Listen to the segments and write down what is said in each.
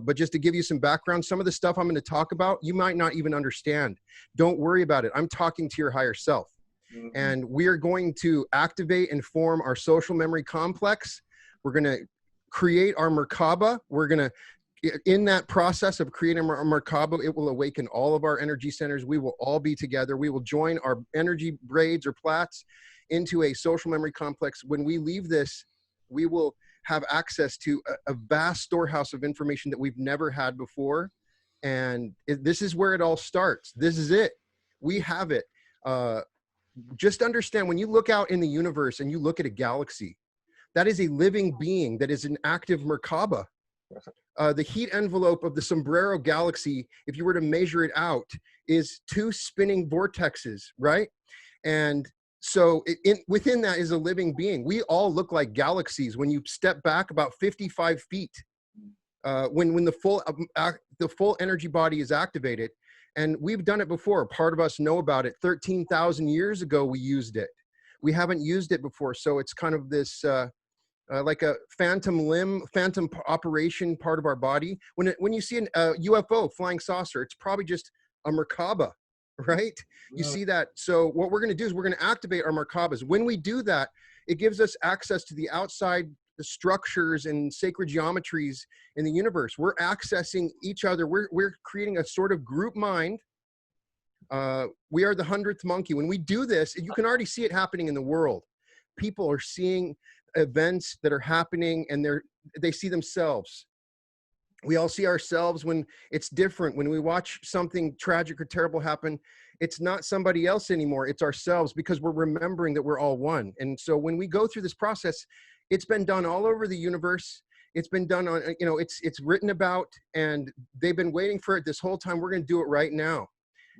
But just to give you some background, some of the stuff I'm going to talk about, you might not even understand. Don't worry about it. I'm talking to your higher self. And we are going to activate and form our social memory complex. We're going to create our Merkaba. We're going to, in that process of creating our Merkaba, it will awaken all of our energy centers. We will all be together. We will join our energy braids or plaits into a social memory complex. When we leave this, we will have access to a vast storehouse of information that we've never had before. And this is where it all starts. This is it. We have it. Just understand, when you look out in the universe and you look at a galaxy, that is a living being that is an active Merkaba. The heat envelope of the Sombrero galaxy, if you were to measure it out, is 2 spinning vortexes, right? And so within that is a living being. We all look like galaxies when you step back about 55 feet, when the full energy body is activated. And we've done it before. Part of us know about it. 13,000 years ago, we used it. We haven't used it before. So it's kind of this, like a phantom operation part of our body. When you see a UFO, flying saucer, it's probably just a Merkaba, right? You see that. So what we're going to do is we're going to activate our Merkabas. When we do that, it gives us access to the outside, the structures and sacred geometries in the universe. We're accessing each other. We're creating a sort of group mind. We are the 100th monkey. When we do this, you can already see it happening in the world. People are seeing events that are happening, and they see themselves. We all see ourselves when it's different. When we watch something tragic or terrible happen, it's not somebody else anymore. It's ourselves, because we're remembering that we're all one. And so when we go through this process, it's been done all over the universe. It's been done on, it's written about, and they've been waiting for it this whole time. We're going to do it right now.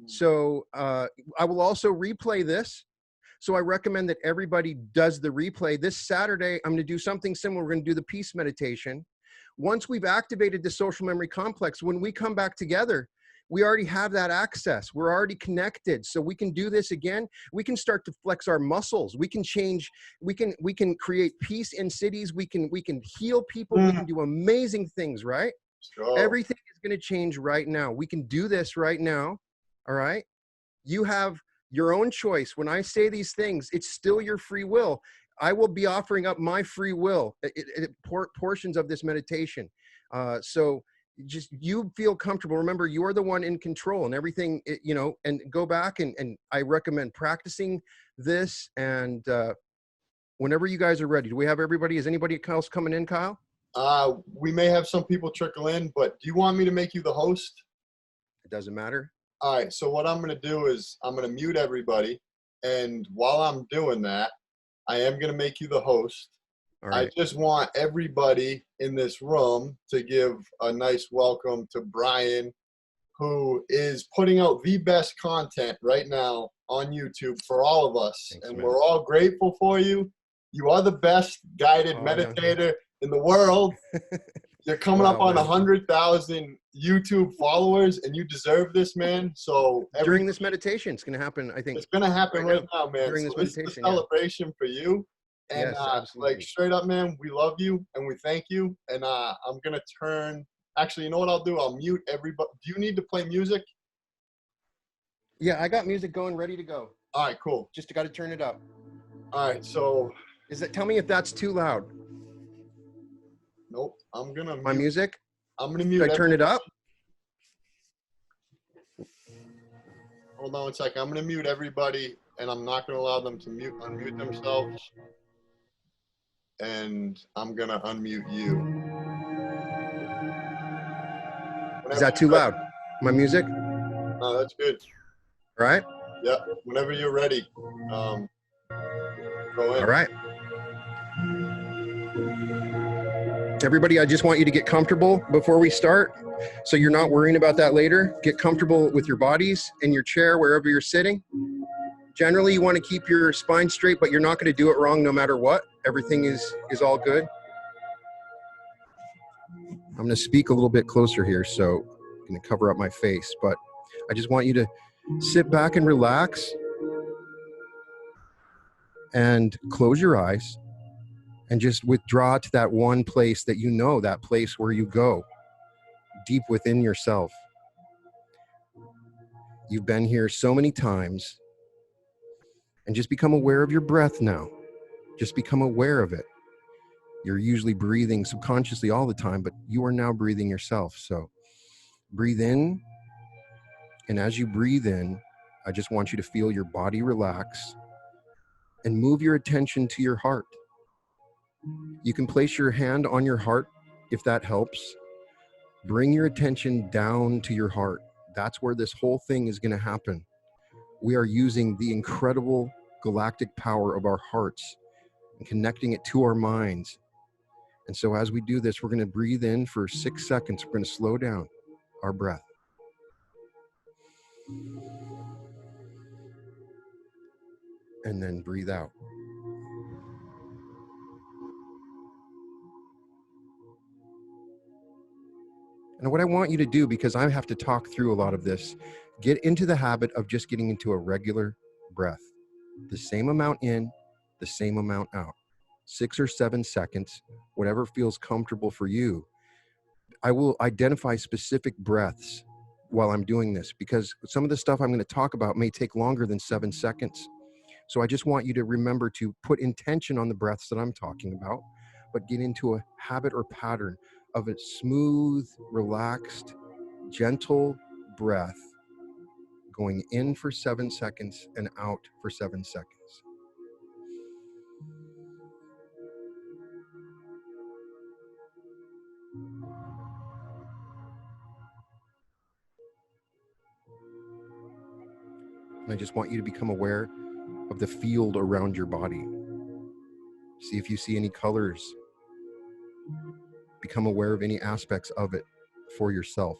So I will also replay this. So I recommend that everybody does the replay. This Saturday, I'm going to do something similar. We're going to do the peace meditation. Once we've activated the social memory complex, when we come back together, we already have that access. We're already connected. So we can do this again. We can start to flex our muscles. We can change. We can create peace in cities. We can heal people. We can do amazing things, right? Sure. Everything is going to change right now. We can do this right now. All right. You have your own choice. When I say these things, it's still your free will. I will be offering up my free will, portions of this meditation. So just you feel comfortable. Remember, you are the one in control, and everything, and go back and I recommend practicing this. And whenever you guys are ready, do we have everybody? Is anybody else coming in, Kyle? We may have some people trickle in, but do you want me to make you the host? It doesn't matter. All right. So what I'm going to do is I'm going to mute everybody. And while I'm doing that, I am going to make you the host. All right. I just want everybody in this room to give a nice welcome to Brian, who is putting out the best content right now on YouTube for all of us. Thanks, and man. We're all grateful for you. You are the best guided meditator in the world. You're coming up on 100,000 YouTube followers, and you deserve this, man. So during this meditation, it's going to happen. I think it's going to happen right now, man. During so this meditation, is a celebration for you. And yes, like straight up, man, we love you and we thank you. And I'm gonna turn. Actually, you know what I'll do? I'll mute everybody. Do you need to play music? Yeah, I got music going, ready to go. All right, cool. Just got to turn it up. All right, so tell me if that's too loud? Nope. I'm gonna mute. My music? I'm gonna mute. Should I turn it up? Hold on 1 second. I'm gonna mute everybody, and I'm not gonna allow them to unmute themselves. And I'm gonna unmute you. Is that too loud? My music? No, that's good. All right. Yeah. Whenever you're ready, go in. All right. Everybody, I just want you to get comfortable before we start, so you're not worrying about that later. Get comfortable with your bodies, in your chair, wherever you're sitting. Generally, you want to keep your spine straight, but you're not going to do it wrong no matter what. Everything is all good. I'm going to speak a little bit closer here, so I'm going to cover up my face, but I just want you to sit back and relax and close your eyes and just withdraw to that one place that you know, that place where you go. deep within yourself. You've been here so many times, and just become aware of your breath now. Just become aware of it. You're usually breathing subconsciously all the time, but you are now breathing yourself. So breathe in, and as you breathe in, I just want you to feel your body relax and move your attention to your heart. You can place your hand on your heart if that helps. Bring your attention down to your heart. That's where this whole thing is going to happen. We are using the incredible galactic power of our hearts and connecting it to our minds. And so as we do this, we're going to breathe in for 6 seconds. We're going to slow down our breath. And then breathe out. And what I want you to do, because I have to talk through a lot of this, get into the habit of just getting into a regular breath. The same amount in, the same amount out. 6 or 7 seconds, whatever feels comfortable for you. I will identify specific breaths while I'm doing this, because some of the stuff I'm going to talk about may take longer than 7 seconds. So I just want you to remember to put intention on the breaths that I'm talking about, but get into a habit or pattern of a smooth, relaxed, gentle breath going in for 7 seconds and out for 7 seconds. And I just want you to become aware of the field around your body. See if you see any colors. Become aware of any aspects of it for yourself.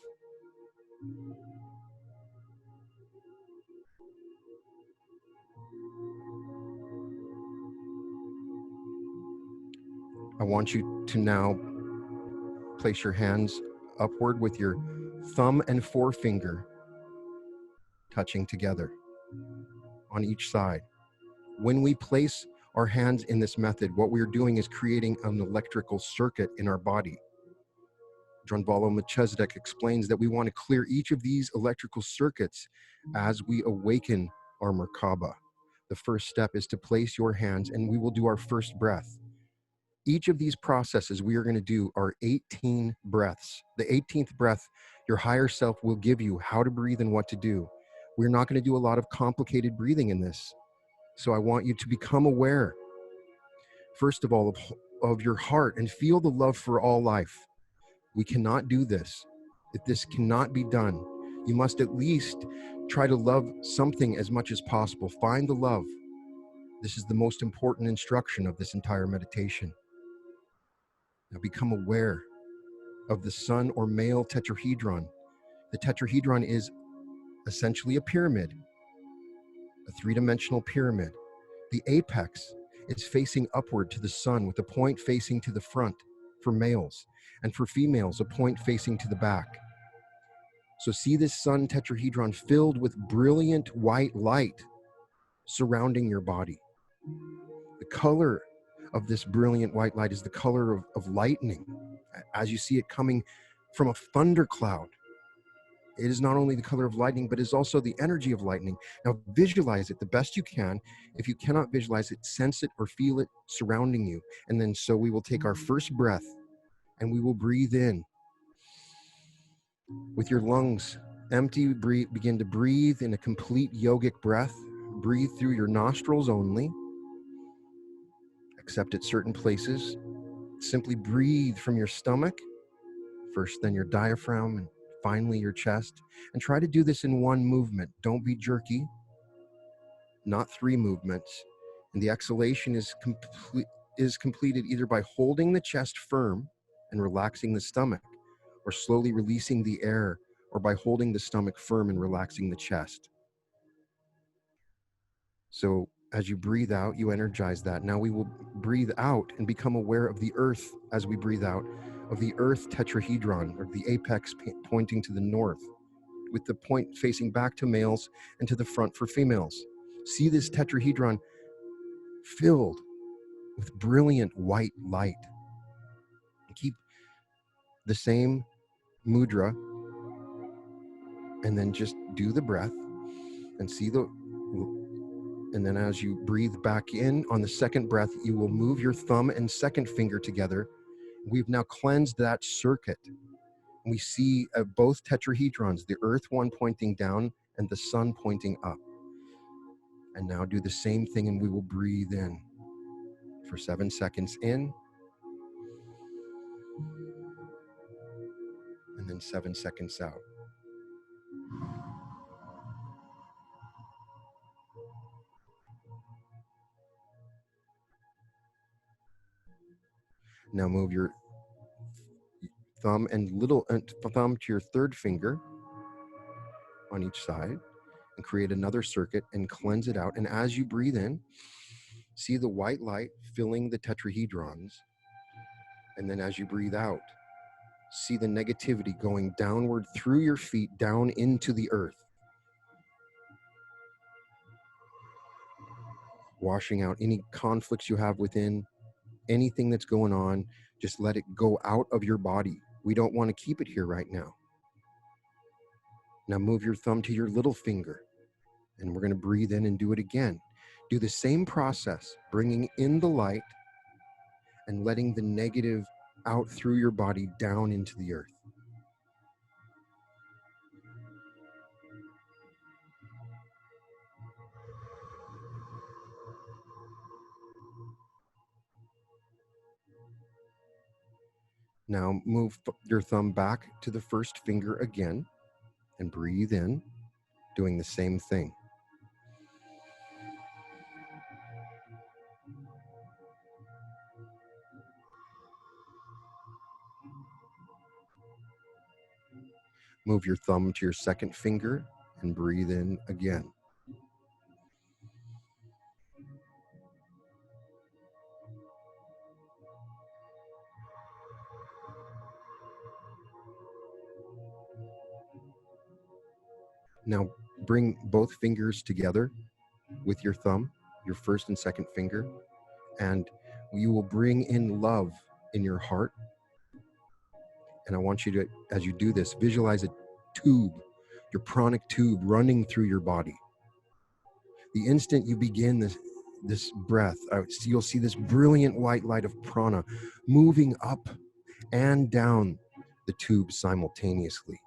I want you to now place your hands upward with your thumb and forefinger touching together on each side. When we place our hands in this method, what we're doing is creating an electrical circuit in our body. Drunvalo Melchizedek explains that we want to clear each of these electrical circuits as we awaken our Merkaba. The first step is to place your hands, and we will do our first breath. Each of these processes we are going to do are 18 breaths. The 18th breath, your higher self will give you how to breathe and what to do. We're not going to do a lot of complicated breathing in this. So I want you to become aware, first of all, of your heart and feel the love for all life. We cannot do this. If this cannot be done, you must at least try to love something as much as possible. Find the love. This is the most important instruction of this entire meditation. Now become aware of the sun or male tetrahedron. The tetrahedron is essentially a pyramid, a three-dimensional pyramid. The apex is facing upward to the sun with a point facing to the front for males, and for females, a point facing to the back. So see this sun tetrahedron filled with brilliant white light surrounding your body. The color of this brilliant white light is the color of lightning, as you see it coming from a thundercloud. It is not only the color of lightning, but is also the energy of lightning. Now visualize it the best you can. If you cannot visualize it, sense it or feel it surrounding you. And then so we will take our first breath and we will breathe in. With your lungs empty, begin to breathe in a complete yogic breath. Breathe through your nostrils only, except at certain places. Simply breathe from your stomach, first then your diaphragm, and finally your chest. And try to do this in one movement. Don't be jerky, not 3 movements. And the exhalation is completed either by holding the chest firm and relaxing the stomach, or slowly releasing the air, or by holding the stomach firm and relaxing the chest. So as you breathe out, you energize that. Now we will breathe out and become aware of the earth as we breathe out, of the earth tetrahedron, or the apex pointing to the north, with the point facing back to males and to the front for females. See this tetrahedron filled with brilliant white light. Keep the same mudra, and then just do the breath and see the, and then as you breathe back in on the second breath, you will move your thumb and second finger together. We've now cleansed that circuit. We see both tetrahedrons, the earth one pointing down and the sun pointing up. And now do the same thing, and we will breathe in for 7 seconds in, and then 7 seconds out. Now move your thumb and thumb to your third finger on each side and create another circuit and cleanse it out. And as you breathe in, see the white light filling the tetrahedrons. And then as you breathe out, see the negativity going downward through your feet down into the earth, washing out any conflicts you have within, anything that's going on. Just let it go out of your body. We don't want to keep it here right now. Now move your thumb to your little finger, and we're going to breathe in and do it again. Do the same process, bringing in the light and letting the negative out through your body down into the earth. Now move your thumb back to the first finger again and breathe in, doing the same thing. Move your thumb to your second finger and breathe in again. Now bring both fingers together with your thumb, your first and second finger, and you will bring in love in your heart. And I want you to, as you do this, visualize a tube, your pranic tube running through your body. The instant you begin this breath, you'll see this brilliant white light of prana moving up and down the tube simultaneously.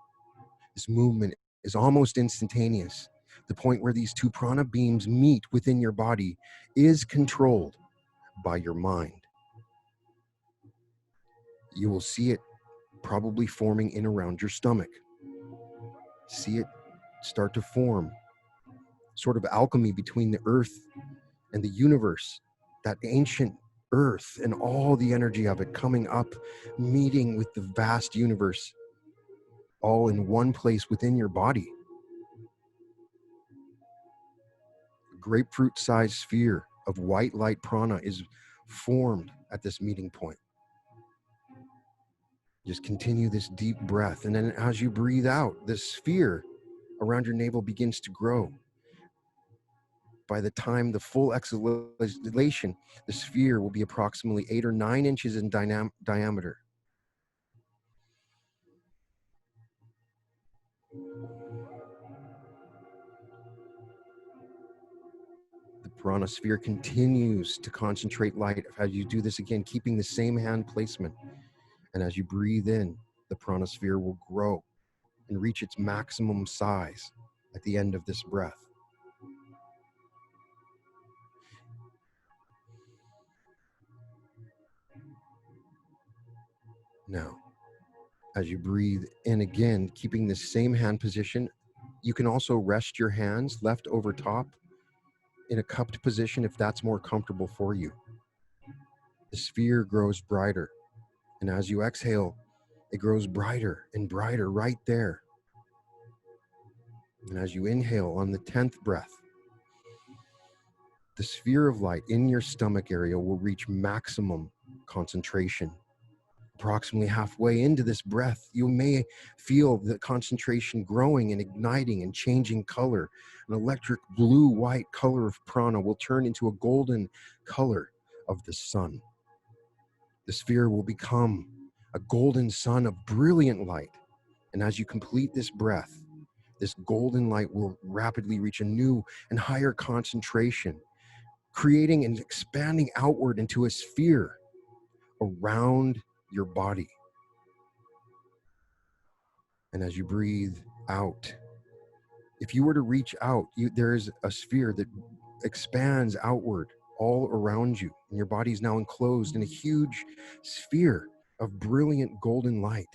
This movement is almost instantaneous. The point where these two prana beams meet within your body is controlled by your mind. You will see it probably forming in around your stomach. See it start to form, sort of alchemy between the earth and the universe, that ancient earth and all the energy of it coming up, meeting with the vast universe, all in one place within your body. A grapefruit-sized sphere of white light prana is formed at this meeting point. Just continue this deep breath, and then as you breathe out, this sphere around your navel begins to grow. By the time the full exhalation, the sphere will be approximately 8 or 9 inches in diameter. The prana sphere continues to concentrate light as you do this again, keeping the same hand placement. And as you breathe in, the prana sphere will grow and reach its maximum size at the end of this breath. Now, as you breathe in again, keeping the same hand position, you can also rest your hands left over top in a cupped position if that's more comfortable for you. The sphere grows brighter, and as you exhale, it grows brighter and brighter right there. And as you inhale on the 10th breath, the sphere of light in your stomach area will reach maximum concentration. Approximately halfway into this breath, you may feel the concentration growing and igniting and changing color. An electric blue-white color of prana will turn into a golden color of the sun. The sphere will become a golden sun of brilliant light. And as you complete this breath, this golden light will rapidly reach a new and higher concentration, creating and expanding outward into a sphere around your body. And as you breathe out, if you were to reach out, there's a sphere that expands outward all around you, and your body is now enclosed in a huge sphere of brilliant golden light.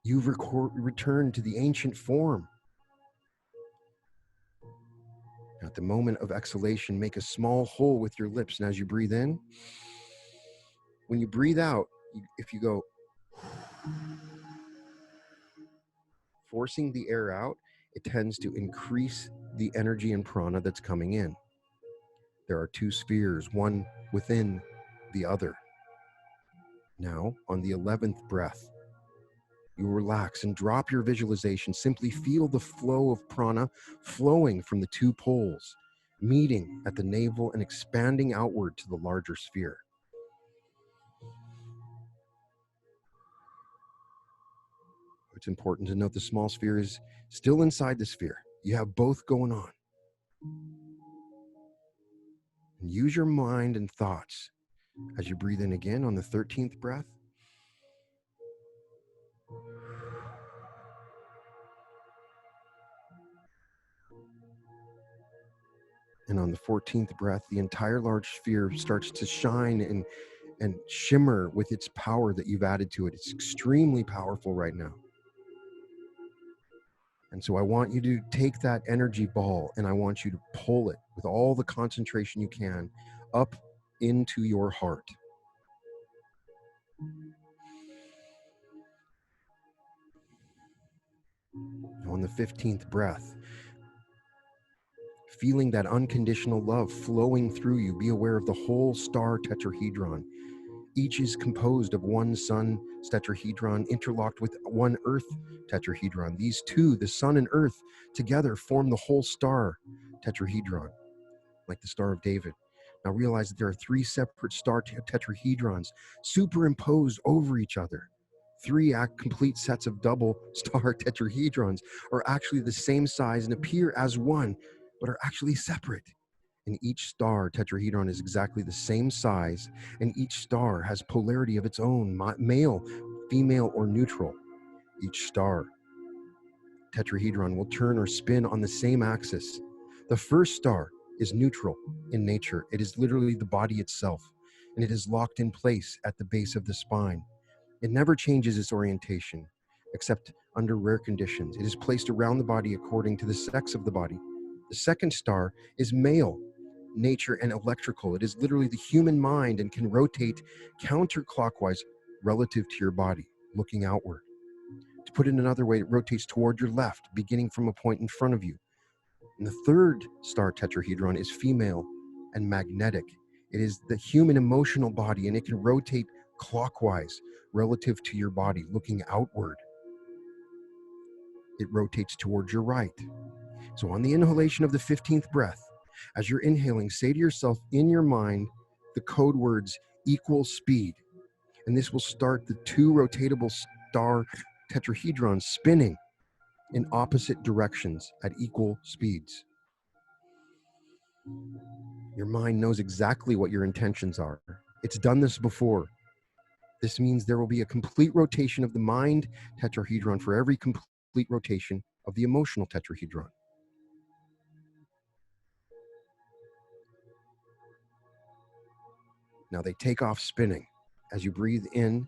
You've returned to the ancient form. At the moment of exhalation, make a small hole with your lips, and as you breathe in, when you breathe out, if you go forcing the air out, it tends to increase the energy and prana that's coming in. There are two spheres, one within the other. Now, on the 11th breath, you relax and drop your visualization. Simply feel the flow of prana flowing from the two poles, meeting at the navel and expanding outward to the larger sphere. It's important to note the small sphere is still inside the sphere. You have both going on. And use your mind and thoughts as you breathe in again on the 13th breath. And on the 14th breath, the entire large sphere starts to shine and shimmer with its power that you've added to it. It's extremely powerful right now. And so I want you to take that energy ball and I want you to pull it with all the concentration you can up into your heart. On the 15th breath, feeling that unconditional love flowing through you, be aware of the whole star tetrahedron. Each is composed of one sun tetrahedron interlocked with one earth tetrahedron. These two, the sun and earth, together form the whole star tetrahedron, like the Star of David. Now realize that there are three separate star tetrahedrons superimposed over each other. Three complete sets of double star tetrahedrons are actually the same size and appear as one, but are actually separate. And each star tetrahedron is exactly the same size, and each star has polarity of its own, male, female, or neutral. Each star tetrahedron will turn or spin on the same axis. The first star is neutral in nature. It is literally the body itself, and it is locked in place at the base of the spine. It never changes its orientation, except under rare conditions. It is placed around the body according to the sex of the body. The second star is male, nature, and electrical. It is literally the human mind and can rotate counterclockwise relative to your body, looking outward. To put it another way, it rotates toward your left, beginning from a point in front of you. And the third star tetrahedron is female and magnetic. It is the human emotional body, and it can rotate clockwise relative to your body, looking outward. It rotates towards your right. So on the inhalation of the 15th breath, as you're inhaling, say to yourself in your mind the code words equal speed. And this will start the two rotatable star tetrahedrons spinning in opposite directions at equal speeds. Your mind knows exactly what your intentions are. It's done this before. This means there will be a complete rotation of the mind tetrahedron for every complete rotation of the emotional tetrahedron. Now they take off spinning as you breathe in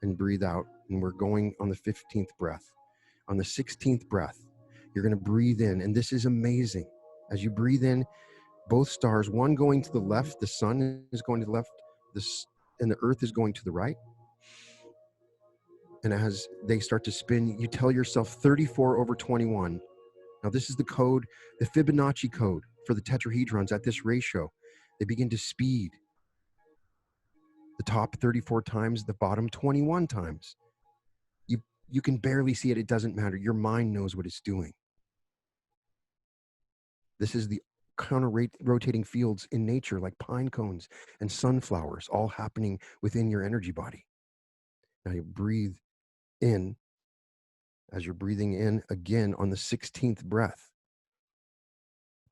and breathe out, and we're going on the 15th breath. On the 16th breath, you're going to breathe in, and this is amazing. As you breathe in, both stars, one going to the left, the sun is going to the left, and the earth is going to the right. And as they start to spin, you tell yourself 34 over 21. Now this is the code, the Fibonacci code for the tetrahedrons at this ratio. They begin to speed. The top 34 times, the bottom 21 times. You can barely see it. It doesn't matter. Your mind knows what it's doing. This is the counter-rotating fields in nature, like pine cones and sunflowers, all happening within your energy body. Now you breathe in As you're breathing in again on the 16th breath,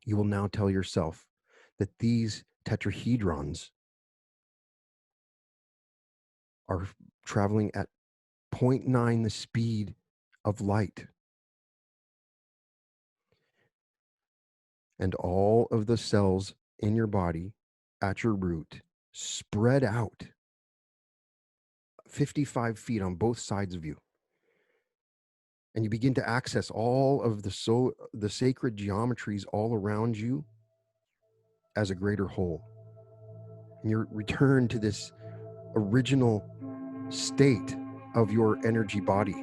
you will now tell yourself that these tetrahedrons are traveling at 0.9 the speed of light. And all of the cells in your body at your root spread out 55 feet on both sides of you. And you begin to access all of the sacred geometries all around you as a greater whole. And you return to this original state of your energy body.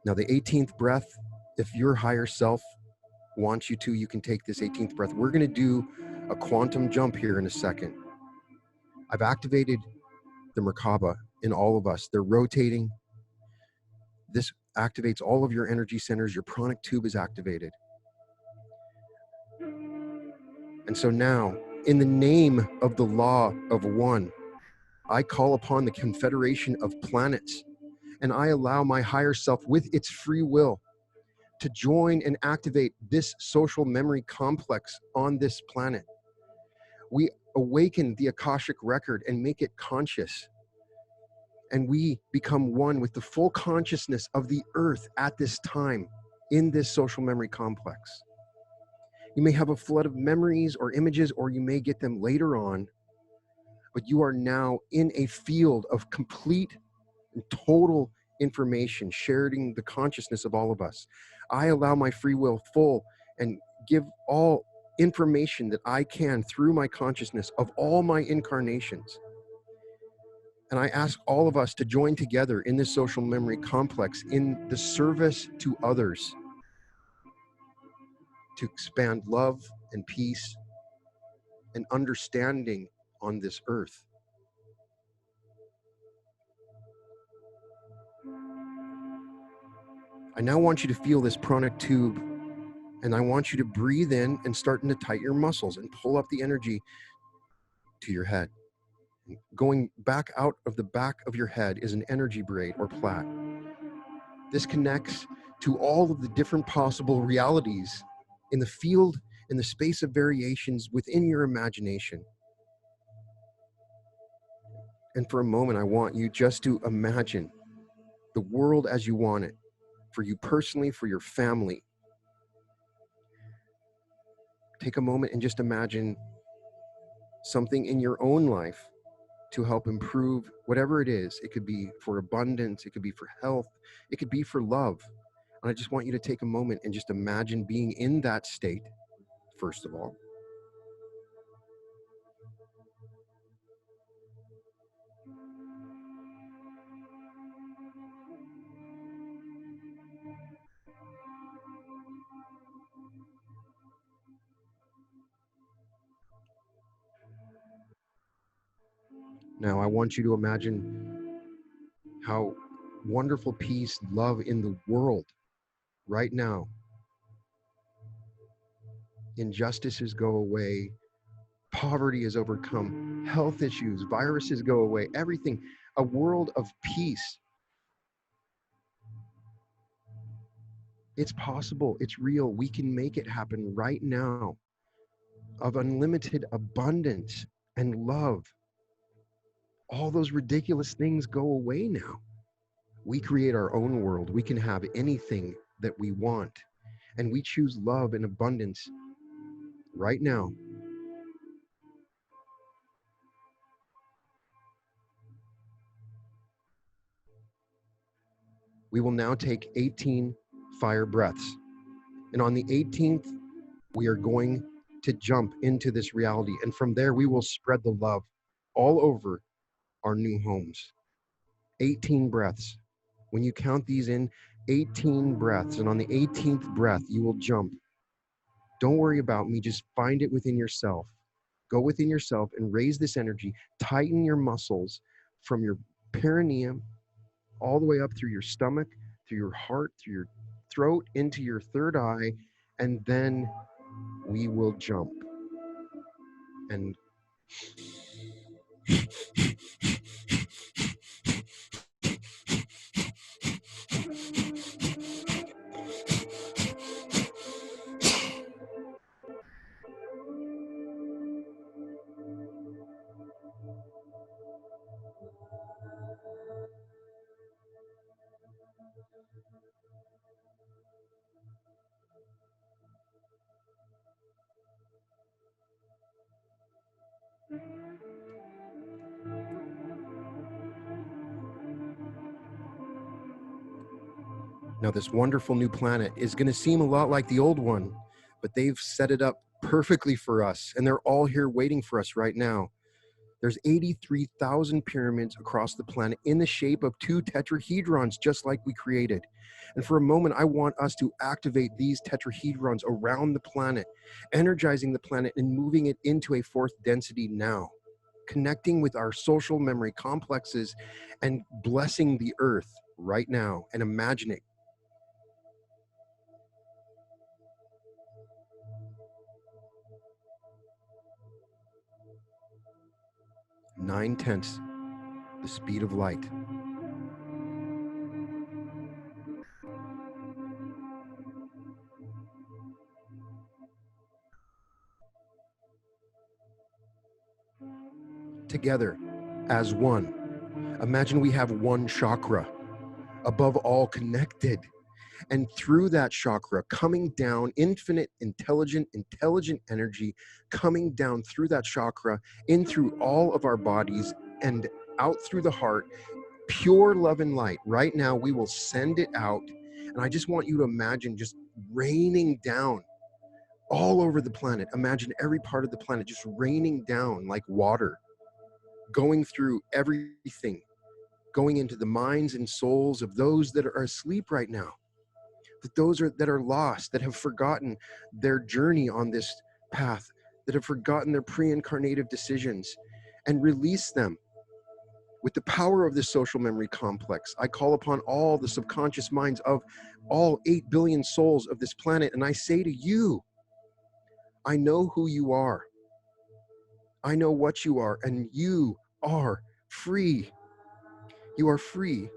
Now, the 18th breath, if your higher self wants you to, you can take this 18th breath. We're going to do a quantum jump here in a second. I've activated the Merkaba in all of us. They're rotating. This activates all of your energy centers. Your pranic tube is activated. And so now, in the name of the law of one, I call upon the confederation of planets, and I allow my higher self with its free will to join and activate this social memory complex on this planet. We awaken the Akashic record and make it conscious. And we become one with the full consciousness of the earth at this time in this social memory complex. You may have a flood of memories or images, or you may get them later on, but you are now in a field of complete and total information, sharing the consciousness of all of us. I allow my free will full and give all information that I can through my consciousness of all my incarnations. And I ask all of us to join together in this social memory complex in the service to others, to expand love and peace and understanding on this earth. I now want you to feel this pranic tube, and I want you to breathe in and starting to tighten your muscles and pull up the energy to your head. Going back out of the back of your head is an energy braid or plait. This connects to all of the different possible realities in the field, in the space of variations within your imagination. And for a moment, I want you just to imagine the world as you want it, for you personally, for your family. Take a moment and just imagine something in your own life to help improve whatever it is. It could be for abundance, it could be for health, it could be for love. And I just want you to take a moment and just imagine being in that state, first of all. Now, I want you to imagine how wonderful peace, love in the world right now. Injustices go away, poverty is overcome, health issues, viruses go away, everything. A world of peace. It's possible, it's real. We can make it happen right now, of unlimited abundance and love. All those ridiculous things go away now. We create our own world. We can have anything that we want, and we choose love and abundance right now. We will now take 18 fire breaths. And on the 18th, we are going to jump into this reality. And from there, we will spread the love all over our new homes. 18 breaths. When you count these in, 18 breaths. And on the 18th breath, you will jump. Don't worry about me. Just find it within yourself. Go within yourself and raise this energy. Tighten your muscles from your perineum all the way up through your stomach, through your heart, through your throat, into your third eye, and then we will jump. And Now, this wonderful new planet is going to seem a lot like the old one, but they've set it up perfectly for us, and they're all here waiting for us right now. There's 83,000 pyramids across the planet in the shape of 2 tetrahedrons, just like we created. And for a moment, I want us to activate these tetrahedrons around the planet, energizing the planet and moving it into a 4th density now, connecting with our social memory complexes and blessing the earth right now, and imagine it. Nine-tenths the speed of light. Together as one. Imagine we have one chakra, above all connected. And through that chakra, coming down, infinite, intelligent energy coming down through that chakra, in through all of our bodies and out through the heart, pure love and light. Right now, we will send it out. And I just want you to imagine just raining down all over the planet. Imagine every part of the planet just raining down like water, going through everything, going into the minds and souls of those that are asleep right now, that those that are lost, that have forgotten their journey on this path, that have forgotten their pre-incarnative decisions, and release them with the power of this social memory complex. I call upon all the subconscious minds of all 8 billion souls of this planet, and I say to you, I know who you are. I know what you are, and you are free. You are free.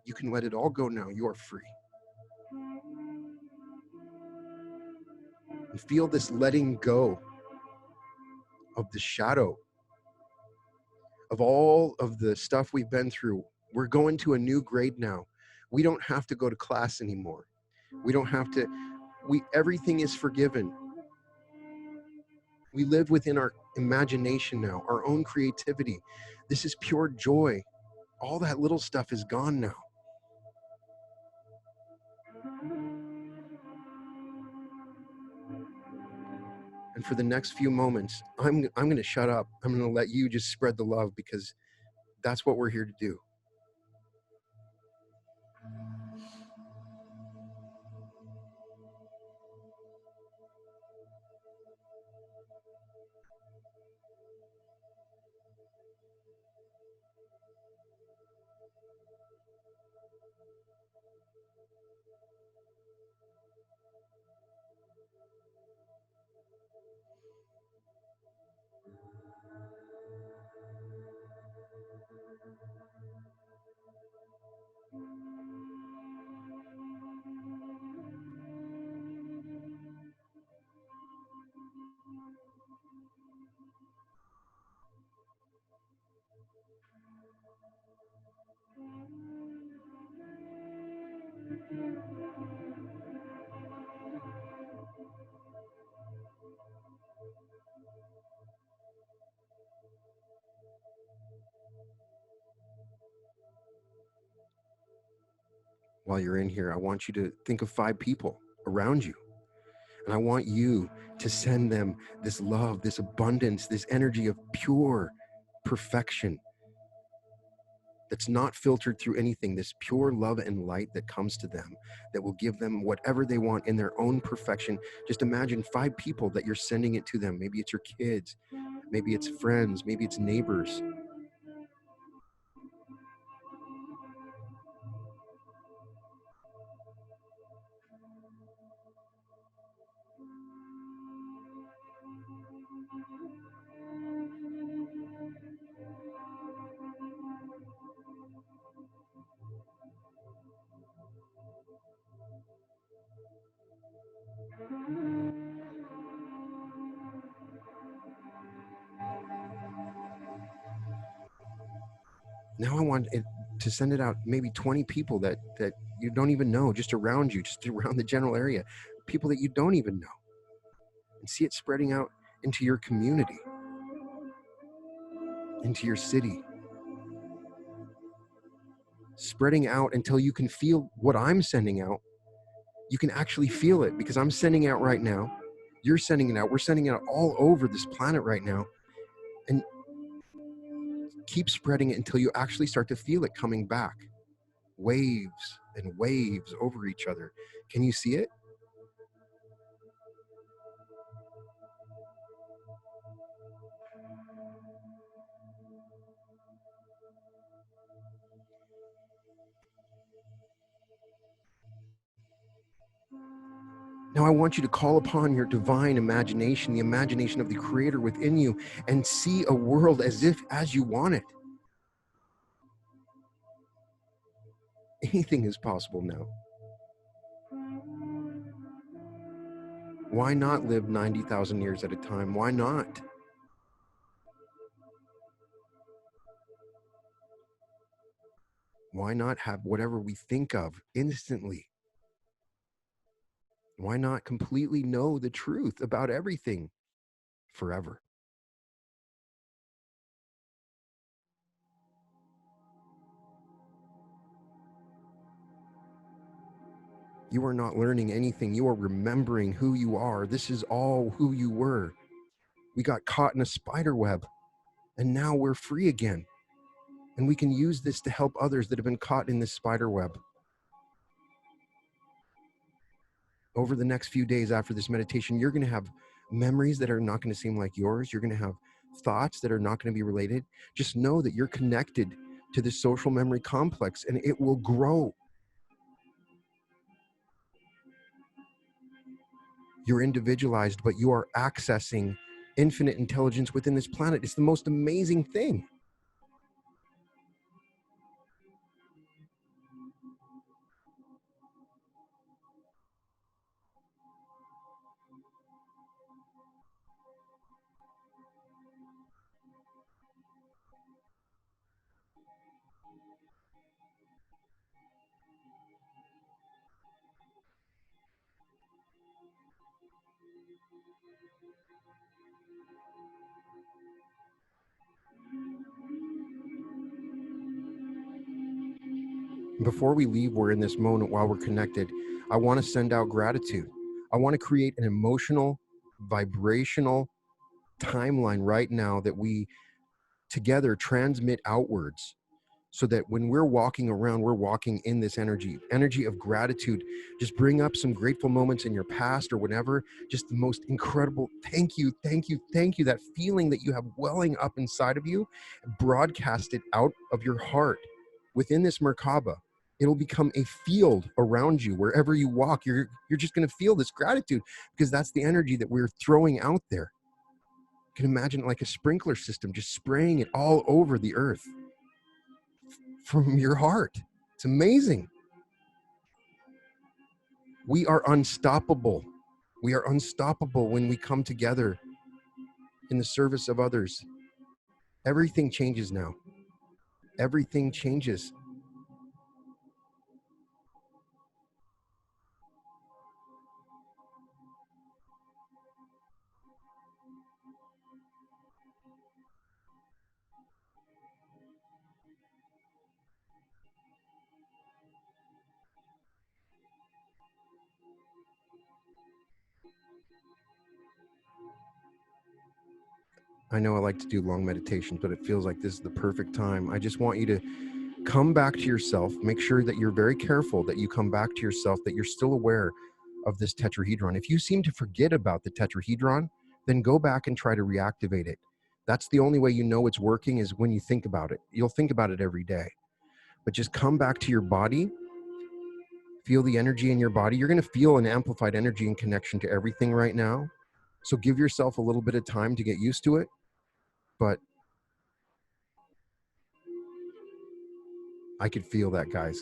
You can let it all go now. You are free. And feel this letting go of the shadow of all of the stuff we've been through. We're going to a new grade now. We don't have to go to class anymore. We don't have to, everything is forgiven. We live within our imagination now, our own creativity. This is pure joy. All that little stuff is gone now. And for the next few moments, I'm going to shut up. I'm going to let you just spread the love, because that's what we're here to do. While you're in here, I want you to think of 5 people around you. And I want you to send them this love, this abundance, this energy of pure perfection that's not filtered through anything, this pure love and light that comes to them, that will give them whatever they want in their own perfection. Just imagine 5 people that you're sending it to them. Maybe it's your kids, maybe it's friends, maybe it's neighbors. Now I want it to send it out, maybe 20 people that you don't even know, just around you, just around the general area, people that you don't even know, and see it spreading out into your community, into your city, spreading out until you can feel what I'm sending out. You can actually feel it because I'm sending out right now. You're sending it out. We're sending it out all over this planet right now. And keep spreading it until you actually start to feel it coming back. Waves and waves over each other. Can you see it? Now I want you to call upon your divine imagination, the imagination of the Creator within you, and see a world as you want it. Anything is possible now. Why not live 90,000 years at a time? Why not? Why not have whatever we think of instantly? Why not completely know the truth about everything forever? You are not learning anything. You are remembering who you are. This is all who you were. We got caught in a spider web, and now we're free again. And we can use this to help others that have been caught in this spider web. Over the next few days after this meditation, you're going to have memories that are not going to seem like yours. You're going to have thoughts that are not going to be related. Just know that you're connected to this social memory complex, and it will grow. You're individualized, but you are accessing infinite intelligence within this planet. It's the most amazing thing. Before we leave, we're in this moment while we're connected. I want to send out gratitude. I want to create an emotional, vibrational timeline right now that we together transmit outwards, so that when we're walking around, we're walking in this energy of gratitude. Just bring up some grateful moments in your past or whatever. Just the most incredible thank you, thank you, thank you. That feeling that you have welling up inside of you, broadcast it out of your heart within this Merkaba. It'll become a field around you. Wherever you walk, you're just going to feel this gratitude, because that's the energy that we're throwing out there. You can imagine it like a sprinkler system, just spraying it all over the earth from your heart. It's amazing. We are unstoppable. We are unstoppable when we come together in the service of others. Everything changes now. Everything changes. I know I like to do long meditations, but it feels like this is the perfect time. I just want you to come back to yourself. Make sure that you're very careful that you come back to yourself, that you're still aware of this tetrahedron. If you seem to forget about the tetrahedron, then go back and try to reactivate it. That's the only way you know it's working, is when you think about it. You'll think about it every day. But just come back to your body. Feel the energy in your body. You're going to feel an amplified energy and connection to everything right now. So give yourself a little bit of time to get used to it. But I could feel that, guys.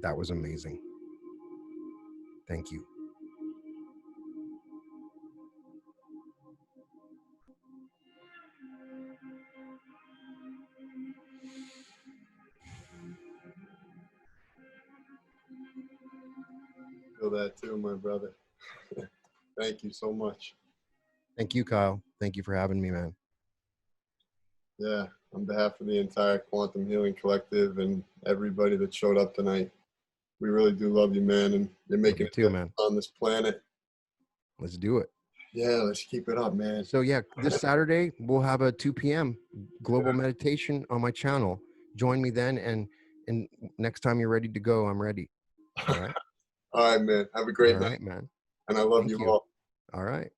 That was amazing. Thank you. feel that too, my brother. Thank you so much. Thank you, Kyle. Thank you for having me, man. Yeah, on behalf of the entire Quantum Healing Collective and everybody that showed up tonight, we really do love you, man, and you're making a difference on this planet. Let's do it. Yeah, let's keep it up, man. So yeah, this Saturday we'll have a 2 p.m. global meditation on my channel. Join me then, and next time you're ready to go, I'm ready. All right. All right, man. Have a great night. All right, man. And I love Thank you you all. All right.